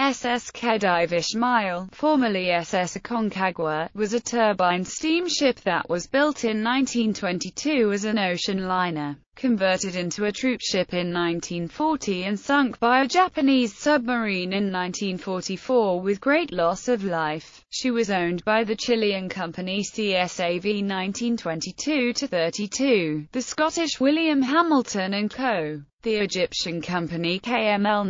SS Khedive Ismail, formerly SS Aconcagua, was a turbine steamship that was built in 1922 as an ocean liner, converted into a troop ship in 1940 and sunk by a Japanese submarine in 1944 with great loss of life. She was owned by the Chilean company CSAV 1922-32, the Scottish William Hamilton and Co., the Egyptian company KML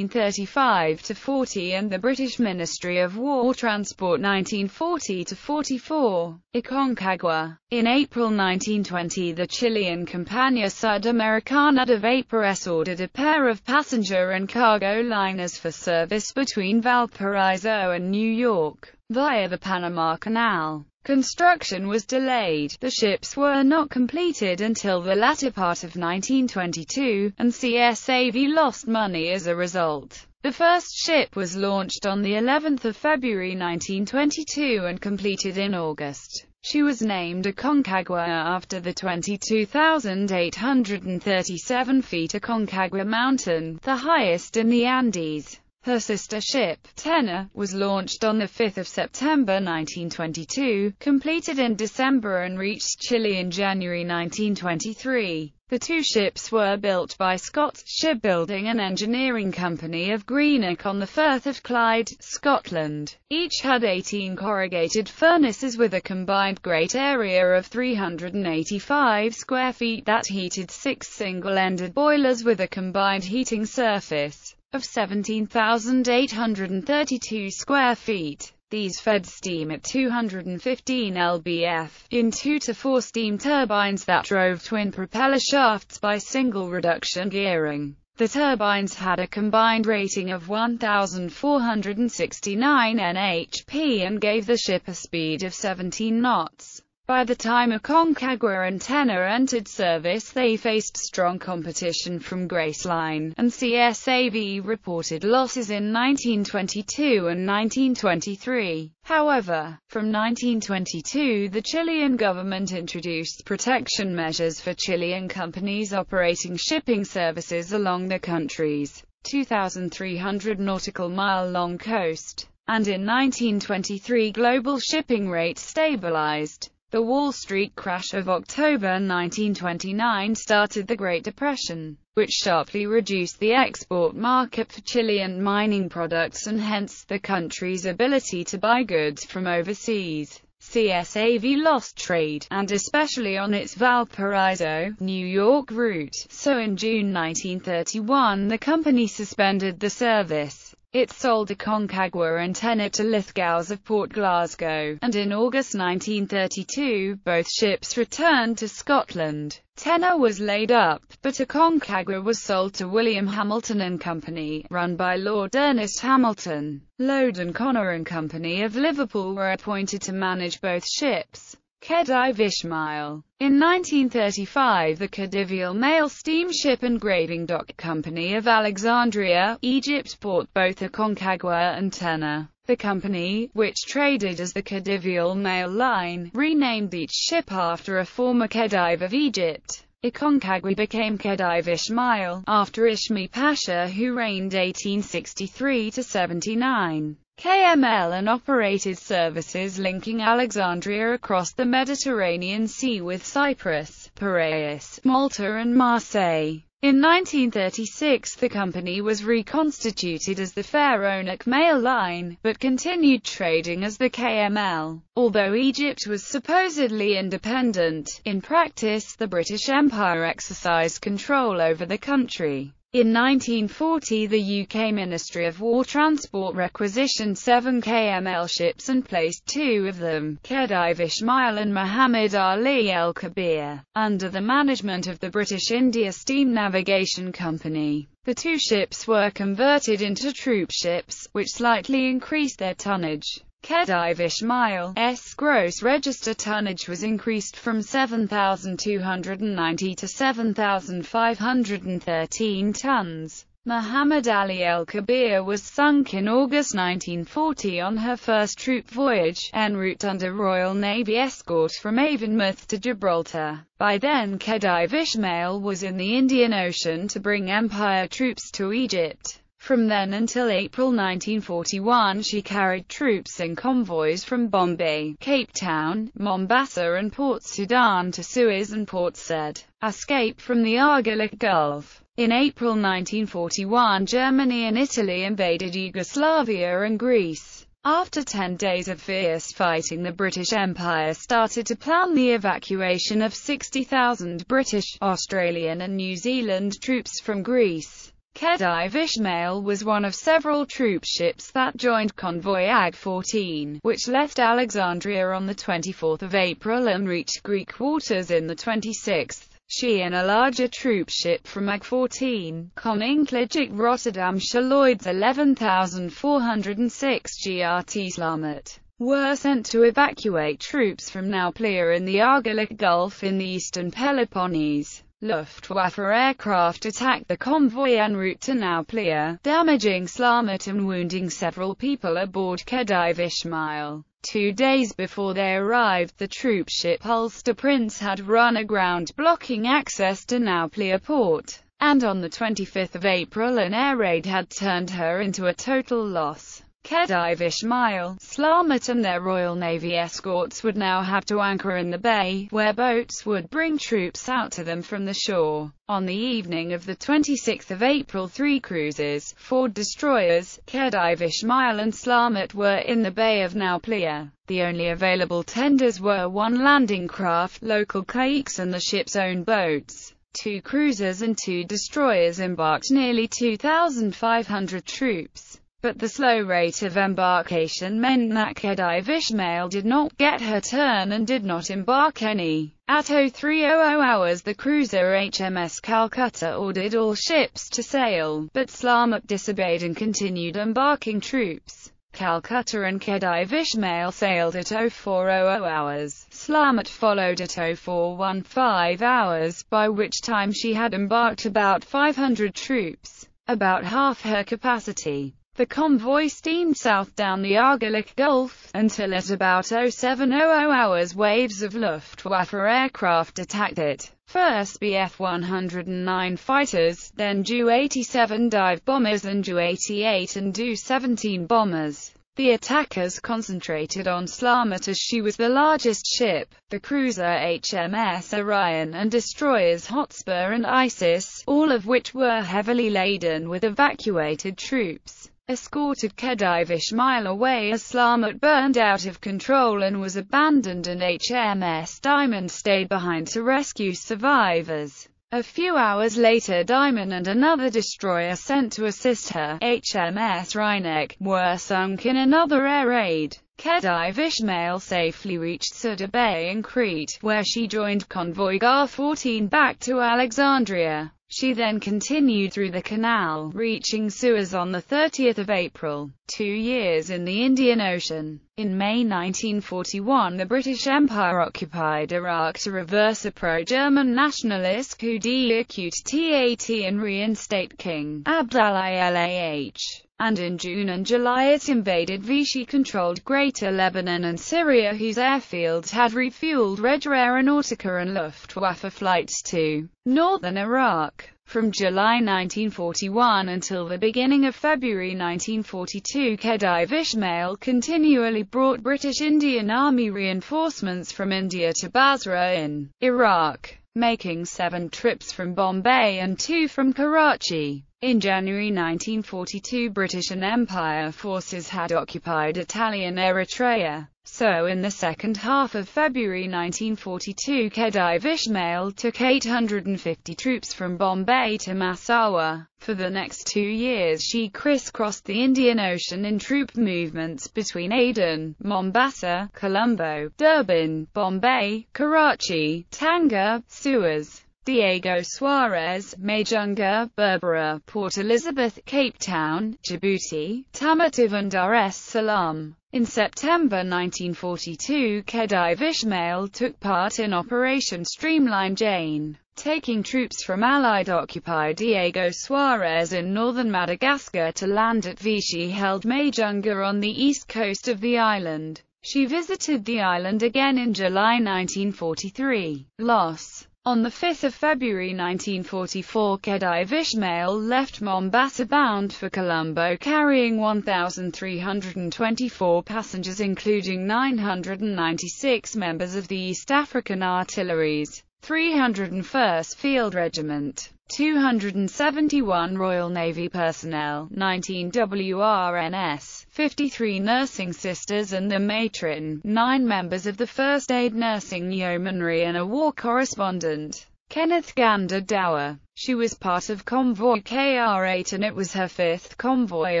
1935-40 and the British Ministry of War Transport 1940-44. Aconcagua. In April 1920 the Chilean Compañía Sudamericana de Vapores ordered a pair of passenger and cargo liners for service between Valparaiso and New York, via the Panama Canal. Construction was delayed, the ships were not completed until the latter part of 1922, and CSAV lost money as a result. The first ship was launched on the 11th of February 1922 and completed in August. She was named Aconcagua after the 22,837 feet Aconcagua Mountain, the highest in the Andes. Her sister ship, Tenor, was launched on 5 September 1922, completed in December and reached Chile in January 1923. The two ships were built by Scott's Shipbuilding and Engineering Company of Greenock on the Firth of Clyde, Scotland. Each had 18 corrugated furnaces with a combined grate area of 385 square feet that heated 6 single-ended boilers with a combined heating surface of 17,832 square feet. These fed steam at 215 lbf, in 2 to 4 steam turbines that drove twin propeller shafts by single reduction gearing. The turbines had a combined rating of 1,469 nhp and gave the ship a speed of 17 knots. By the time Aconcagua and Tenor entered service they faced strong competition from Grace Line, and CSAV reported losses in 1922 and 1923. However, from 1922 the Chilean government introduced protection measures for Chilean companies operating shipping services along the country's 2,300 nautical mile long coast, and in 1923 global shipping rates stabilized. The Wall Street crash of October 1929 started the Great Depression, which sharply reduced the export market for Chilean mining products and hence the country's ability to buy goods from overseas. CSAV lost trade, and especially on its Valparaiso, New York route, so in June 1931 the company suspended the service. It sold Aconcagua and Tenor to Lithgows of Port Glasgow, and in August 1932 both ships returned to Scotland. Tenor was laid up, but Aconcagua was sold to William Hamilton and Company, run by Lord Ernest Hamilton. Lode and Connor and Company of Liverpool were appointed to manage both ships. Khedive Ismail. In 1935 the Khedive Ismail Steamship and Grading Dock Company of Alexandria, Egypt bought both Aconcagua and Tenor. The company, which traded as the Khedive Ismail Line, renamed each ship after a former Khedive of Egypt. Aconcagua became Khedive Ismail, after Ishmi Pasha who reigned 1863–79. KML and operated services linking Alexandria across the Mediterranean Sea with Cyprus, Piraeus, Malta and Marseille. In 1936 the company was reconstituted as the Pharaonic Mail Line, but continued trading as the KML. Although Egypt was supposedly independent, in practice the British Empire exercised control over the country. In 1940 the UK Ministry of War Transport requisitioned 7 KML ships and placed 2 of them, Khedive Ismail and Muhammad Ali El Kabir, under the management of the British India Steam Navigation Company. The 2 ships were converted into troop ships, which slightly increased their tonnage. Khedive Ismail's gross register tonnage was increased from 7,290 to 7,513 tons. Muhammad Ali El Kabir was sunk in August 1940 on her first troop voyage, en route under Royal Navy escort from Avonmouth to Gibraltar. By then Khedive Ismail was in the Indian Ocean to bring Empire troops to Egypt. From then until April 1941 she carried troops in convoys from Bombay, Cape Town, Mombasa and Port Sudan to Suez and Port Said. Escape from the Argolic Gulf. In April 1941 Germany and Italy invaded Yugoslavia and Greece. After 10 days of fierce fighting, the British Empire started to plan the evacuation of 60,000 British, Australian and New Zealand troops from Greece. Khedive Ismail was one of several troop ships that joined convoy AG-14, which left Alexandria on the 24th of April and reached Greek waters in the 26th. She and a larger troop ship from AG-14, Koninklijke Rotterdamsche Lloyds 11,406 GRT Slamet, were sent to evacuate troops from Nauplia in the Argolic Gulf in the eastern Peloponnese. Luftwaffe aircraft attacked the convoy en route to Nauplia, damaging Slamet and wounding several people aboard Khedive Ismail. 2 days before they arrived, the troop ship Ulster Prince had run aground, blocking access to Nauplia port, and on the 25th of April an air raid had turned her into a total loss. Khedive Ismail, Slamet and their Royal Navy escorts would now have to anchor in the bay, where boats would bring troops out to them from the shore. On the evening of the 26th of April 3 cruisers, 4 destroyers, Khedive Ismail and Slamet were in the Bay of Nauplia. The only available tenders were 1 landing craft, local caiques and the ship's own boats. 2 cruisers and 2 destroyers embarked nearly 2,500 troops. But the slow rate of embarkation meant that Khedive Ismail did not get her turn and did not embark any. At 03:00 hours the cruiser HMS Calcutta ordered all ships to sail, but Slamet disobeyed and continued embarking troops. Calcutta and Khedive Ismail sailed at 04:00 hours. Slamet followed at 04:15 hours, by which time she had embarked about 500 troops, about half her capacity. The convoy steamed south down the Argolic Gulf, until at about 07:00 hours waves of Luftwaffe aircraft attacked it. First Bf-109 fighters, then Ju-87 dive bombers and Ju-88 and Ju-17 bombers. The attackers concentrated on Slamet as she was the largest ship. The cruiser HMS Orion and destroyers Hotspur and Isis, all of which were heavily laden with evacuated troops, escorted Khedive Ismail away as Slamet burned out of control and was abandoned, and HMS Diamond stayed behind to rescue survivors. A few hours later Diamond and another destroyer sent to assist her, HMS Rheineck, were sunk in another air raid. Khedive Ismail safely reached Suda Bay in Crete, where she joined convoy AG-14 back to Alexandria. She then continued through the canal, reaching Suez on the 30th of April. 2 years in the Indian Ocean. In May 1941 the British Empire occupied Iraq to reverse a pro-German nationalist coup d'etat and reinstate King Abdallah. And in June and July it invaded Vichy-controlled Greater Lebanon and Syria, whose airfields had refueled Regia Aeronautica and Luftwaffe flights to northern Iraq. From July 1941 until the beginning of February 1942 Khedive Ismail continually brought British Indian Army reinforcements from India to Basra in Iraq, making 7 trips from Bombay and 2 from Karachi. In January 1942 British and Empire forces had occupied Italian Eritrea, so in the second half of February 1942 Khedive Ismail took 850 troops from Bombay to Massawa. For the next 2 years she crisscrossed the Indian Ocean in troop movements between Aden, Mombasa, Colombo, Durban, Bombay, Karachi, Tanga, Suez, Diego Suarez, Majunga, Berbera, Port Elizabeth, Cape Town, Djibouti, Tamativ and Dar es Salaam. In September 1942 Khedive Ismail took part in Operation Streamline Jane, taking troops from Allied-occupied Diego Suarez in northern Madagascar to land at Vichy-held Majunga on the east coast of the island. She visited the island again in July 1943. Loss. On 5 February 1944, Khedive Ismail left Mombasa bound for Colombo carrying 1,324 passengers including 996 members of the East African Artillery's 301st Field Regiment, 271 Royal Navy personnel, 19 WRNS, 53 nursing sisters and the matron, 9 members of the First Aid Nursing Yeomanry and a war correspondent, Kenneth Gander Dower. She was part of Convoy KR-8 and it was her 5th convoy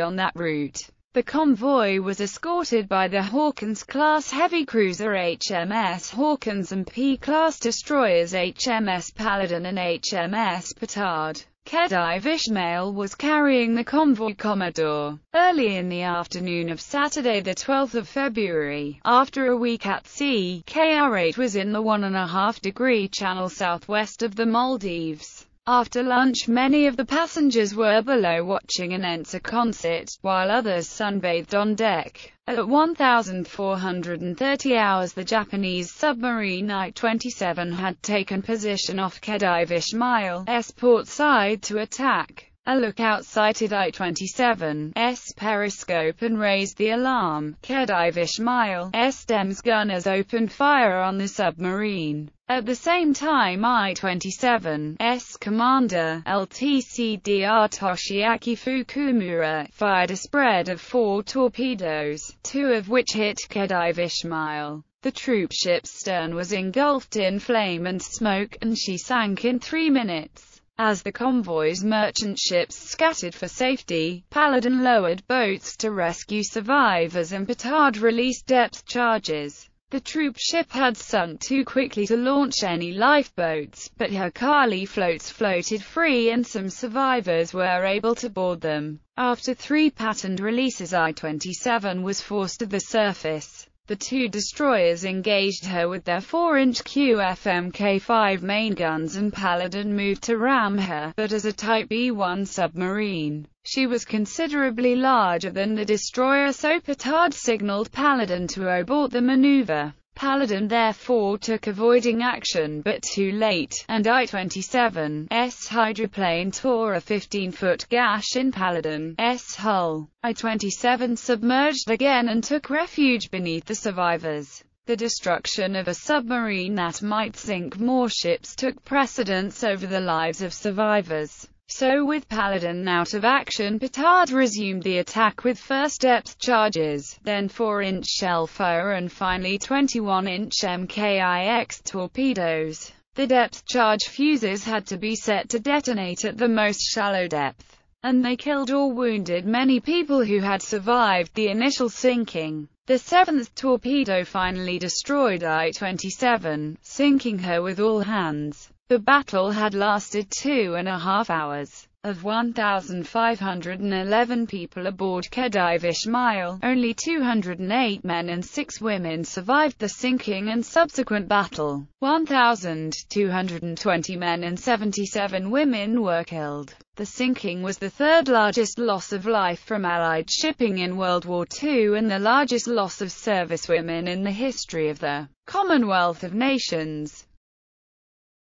on that route. The convoy was escorted by the Hawkins-class heavy cruiser HMS Hawkins and P-class destroyers HMS Paladin and HMS Petard. Khedive Ismail was carrying the convoy Commodore. Early in the afternoon of Saturday, the 12th of February, after a week at sea, KR-8 was in the 1.5-degree channel southwest of the Maldives. After lunch, many of the passengers were below watching an ENSA concert, while others sunbathed on deck. At 1,430 hours, the Japanese submarine I-27 had taken position off Khedive Ismail's port side to attack. A lookout sighted I-27's periscope and raised the alarm. Khedive Ismail's DEMS gunners opened fire on the submarine. At the same time, I-27's commander, LTCDR Toshiaki Fukumura, fired a spread of 4 torpedoes, 2 of which hit Khedive Ismail. The troop ship's stern was engulfed in flame and smoke, and she sank in 3 minutes. As the convoy's merchant ships scattered for safety, Paladin lowered boats to rescue survivors and Petard released depth charges. The troop ship had sunk too quickly to launch any lifeboats, but her Kali floats floated free and some survivors were able to board them. After 3 patterned releases, I-27 was forced to the surface. The 2 destroyers engaged her with their 4-inch QFMK-5 main guns and Paladin moved to ram her, but as a Type B-1 submarine, she was considerably larger than the destroyer, so Petard signaled Paladin to abort the maneuver. Paladin therefore took avoiding action, but too late, and I-27's hydroplane tore a 15-foot gash in Paladin's hull. I-27 submerged again and took refuge beneath the survivors. The destruction of a submarine that might sink more ships took precedence over the lives of survivors. So with Paladin out of action, Petard resumed the attack with first depth charges, then 4-inch shell fire and finally 21-inch MKIX torpedoes. The depth charge fuses had to be set to detonate at the most shallow depth, and they killed or wounded many people who had survived the initial sinking. The 7th torpedo finally destroyed I-27, sinking her with all hands. The battle had lasted 2.5 hours. Of 1,511 people aboard Khedive Ismail, only 208 men and 6 women survived the sinking and subsequent battle. 1,220 men and 77 women were killed. The sinking was the 3rd largest loss of life from Allied shipping in World War II and the largest loss of servicewomen in the history of the Commonwealth of Nations.